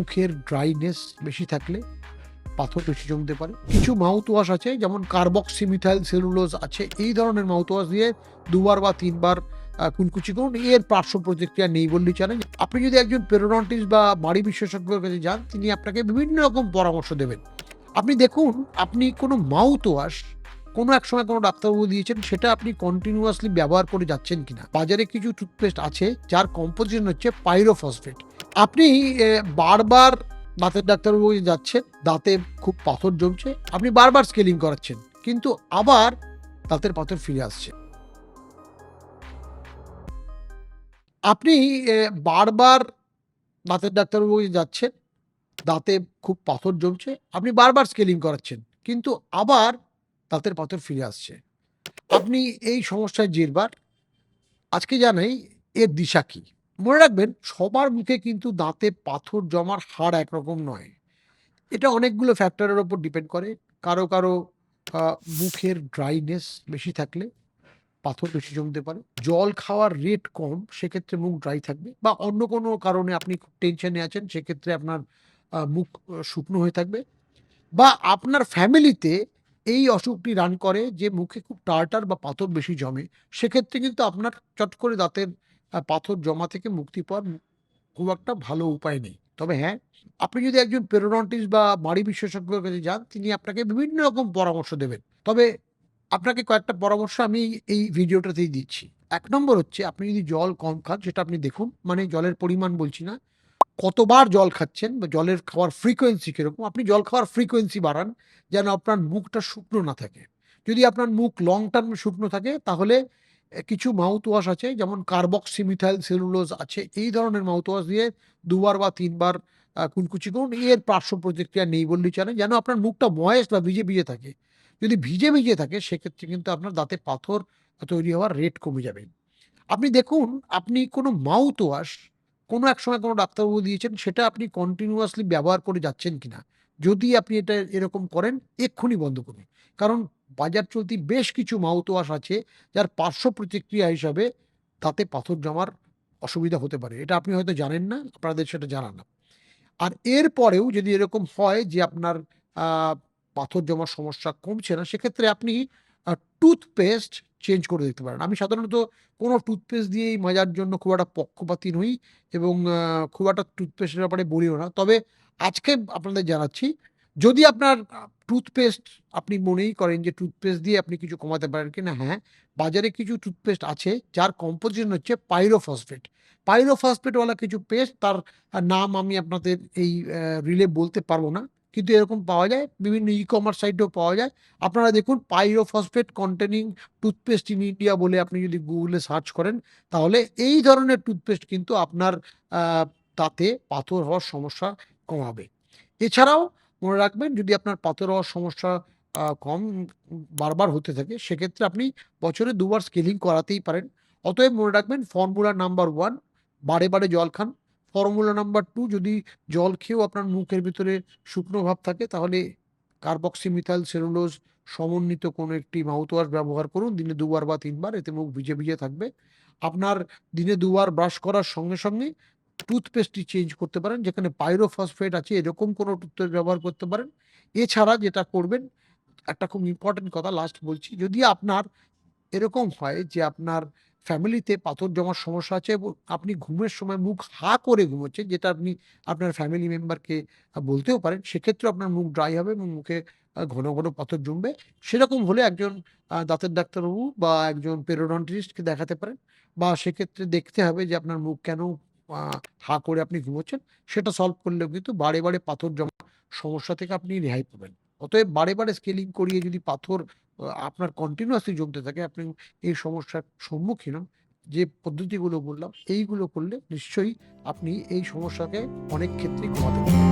মুখের ড্রাইনেস বেশি থাকলে পাথর বেশি জমতে পারে। কিছু মাউথ ওয়াশ আছে যেমন কার্বক্সিমিথাইল সেলুলোজ আছে, এই ধরনের মাউথ ওয়াশ দিয়ে ২ বার বা ৩ বার কুলকুচি করুন। এর পার্শ্ব প্রতিক্রিয়া নেই বললেই চলে। আপনি যদি একজন পেরোডন্টিস্ট বা মাড়ি বিশেষজ্ঞের কাছে যান, তিনি আপনাকে বিভিন্ন রকম পরামর্শ দেবেন। আপনি দেখুন, আপনি কোনো মাউথ ওয়াশ কোনো এক সময় কোনো ডাক্তারবাবু দিয়েছেন, সেটা আপনি কন্টিনিউয়াসলি ব্যবহার করে যাচ্ছেন কিনা। বাজারে কিছু টুথপেস্ট আছে যার কম্পোজিশন হচ্ছে পাইরোফসফেট। আপনি বারবার দাঁতের ডাক্তারবাবু যাচ্ছেন, দাঁতে খুব পাথর জমছে, আপনি বারবার স্কেলিং করাচ্ছেন, কিন্তু আবার দাঁতের পাথর ফিরে আসছে। আপনি বারবার দাঁতের ডাক্তারবাবু যাচ্ছেন, দাঁতে খুব পাথর জমছে, আপনি বারবার স্কেলিং করাচ্ছেন, কিন্তু আবার দাঁতের পাথর ফিরে আসছে। আপনি এই সমস্যায় জেরবার। আজকে জানাই এর দিশা কি। মনে রাখবেন, সবার মুখে কিন্তু দাঁতে পাথর জমার হার একরকম নয়। এটা অনেকগুলো ফ্যাক্টরের উপর ডিপেন্ড করে। কারো আ মুখের ড্রাইনেস বেশি থাকলে পাথর বেশি জমতে পারে। জল খাওয়ার রেট কম, সেক্ষেত্রে মুখ ড্রাই থাকবে, বা অন্য কোনো কারণে আপনি খুব টেনশনে আছেন, সেক্ষেত্রে আপনার মুখ শুকনো হয়ে থাকবে। বা আপনার ফ্যামিলিতে এই অসুখটি রান করে যে মুখে খুব টার্টার বা পাথর বেশি জমে, সেক্ষেত্রে কিন্তু আপনার চট করে দাঁতের পাথর জমা থেকে মুক্তি পাওয়ার খুব একটা ভালো উপায় নেই। তবে হ্যাঁ, আপনি যদি একজন পেরোডন্টিস্ট বা মাড়ি বিশেষজ্ঞের কাছে যান, তিনি আপনাকে বিভিন্ন রকম পরামর্শ দেবেন। তবে আপনাকে কয়েকটা পরামর্শ আমি এই ভিডিওটাতেই দিচ্ছি। ১ নম্বর হচ্ছে, আপনি যদি জল কম খান, সেটা আপনি দেখুন। মানে জলের পরিমাণ বলছি না, কতবার জল খাচ্ছেন বা জলের খাওয়ার ফ্রিকোয়েন্সি কিরকম? আপনি জল খাওয়ার ফ্রিকোয়েন্সি বাড়ান, যেন আপনার মুখটা শুকনো না থাকে। যদি আপনার মুখ লং টার্ম শুকনো থাকে, তাহলে কিছু মাউথ ওয়াশ আছে যেমন কার্বক্সিমিথাইল সেলুলোজ আছে, এই ধরনের মাউথ ওয়াশ দিয়ে ২ বার বা ৩ বার কুলকুচি করুন। এর পার্শ্ব প্রতিক্রিয়া নেই বললেই চলে, যেন আপনার মুখটা ময়েস্ট বা ভিজে থাকে। যদি ভিজে থাকে, সেক্ষেত্রে কিন্তু আপনার দাঁতে পাথর তৈরি হওয়ার রেট কমে যাবে। আপনি দেখুন, আপনি কোনো মাউথ ওয়াশ কোনো এক সময় কোনো ডাক্তারবাবু দিয়েছেন, সেটা আপনি কন্টিনিউয়াসলি ব্যবহার করে যাচ্ছেন কিনা। যদি আপনি এটা এরকম করেন, এক্ষুনি বন্ধ করুন। কারণ বাজার চলতি বেশ কিছু মাউথ ওয়াশ আছে, যার পার্শ্ব প্রতিক্রিয়া হিসাবে দাঁতে পাথর জমার অসুবিধা হতে পারে। এটা আপনি হয়তো জানেন না, আপনাদের সেটা জানা না। আর এরপরেও যদি এরকম হয় যে আপনার আ পাথর জমার সমস্যা কমছে না, সেক্ষেত্রে আপনি টুথপেস্ট চেঞ্জ করে দিতে পারেন। আমি সাধারণত কোনো টুথপেস্ট দিয়েই মাজার জন্য খুব একটা পক্ষপাতী নই, এবং খুব একটা টুথপেস্টের ব্যাপারে বলিও না। তবে আজকে আপনাদের জানাচ্ছি, যদি আপনার টুথপেস্ট আপনি মনেই করেন যে টুথপেস্ট দিয়ে আপনি কিছু কমাতে পারেন কিনা, হ্যাঁ, বাজারে কিছু টুথপেস্ট আছে যার কম্পোজিশন হচ্ছে পাইরোফসফেট। পাইরোফসফেটওয়ালা কিছু পেস্ট, তার নাম আমি আপনাদের এই রিলে বলতে পারবো না। কিন্তু এরকম পাওয়া যায়। বিভিন্ন ই-কমার্স সাইটেও পাওয়া যায়। আপনারা দেখুন, pyrophosphate containing toothpaste in India বলে আপনি যদি গুগলে সার্চ করেন, তাহলে এই ধরনের টুথপেস্ট কিন্তু আপনার আ দাঁতে পাথর হওয়ার সমস্যা কমাবে। এছাড়াও মনে রাখবেন, যদি আপনার পাথর হওয়ার সমস্যা কম বারবার হতে থাকে, সেক্ষেত্রে আপনি বছরে ২ বার স্কেলিং করাতেই পারেন। অতএব মনে রাখবেন, ফর্মুলা নাম্বার ১, বারে জল খান। ফর্মুলা নাম্বার ২, যদি জল খেয়েও আপনার মুখের ভিতরে শুকনো ভাব থাকে, তাহলে কার্বক্সিমিথাইল সেলুলোজ সমন্বিত কোনো একটি মাউথওয়াশ ব্যবহার করুন দিনে ২ বার বা ৩ বার। এতে মুখ ভিজে থাকবে। আপনার দিনে ২ বার ব্রাশ করার সঙ্গে টুথপেস্টটি চেঞ্জ করতে পারেন। যেখানে পাইরোফসফেট আছে, এরকম কোনো টুথপেস্ট ব্যবহার করতে পারেন। এছাড়া যেটা করবেন, একটা খুব ইম্পোর্টেন্ট কথা লাস্ট বলছি, যদি আপনার এরকম হয় যে আপনার ফ্যামিলিতে পাথর জমার সমস্যা আছে, এবং আপনি ঘুমের সময় মুখ হা করে ঘুমোচ্ছেন, যেটা আপনি আপনার ফ্যামিলি মেম্বারকে বলতেও পারেন, সেক্ষেত্রেও আপনার মুখ ড্রাই হবে এবং মুখে ঘন পাথর জমবে। সেরকম হলে একজন দাঁতের ডাক্তারবাবু বা একজন পেরোডন্টিস্টকে দেখাতে পারেন, বা সেক্ষেত্রে দেখতে হবে যে আপনার মুখ কেন আ হা করে আপনি ঘুমোচ্ছেন। সেটা সলভ করলেও কিন্তু বারে পাথর জমার সমস্যা থেকে আপনি রেহাই পাবেন। অতএব বারে স্কেলিং করিয়ে যদি পাথর আপনার কন্টিনিউয়াসলি জমতে থাকে, আপনি এই সমস্যার সম্মুখীন হন। যে পদ্ধতিগুলো বললাম, এইগুলো করলে নিশ্চয়ই আপনি এই সমস্যাকে অনেক ক্ষেত্রেই কমাতে পারবেন।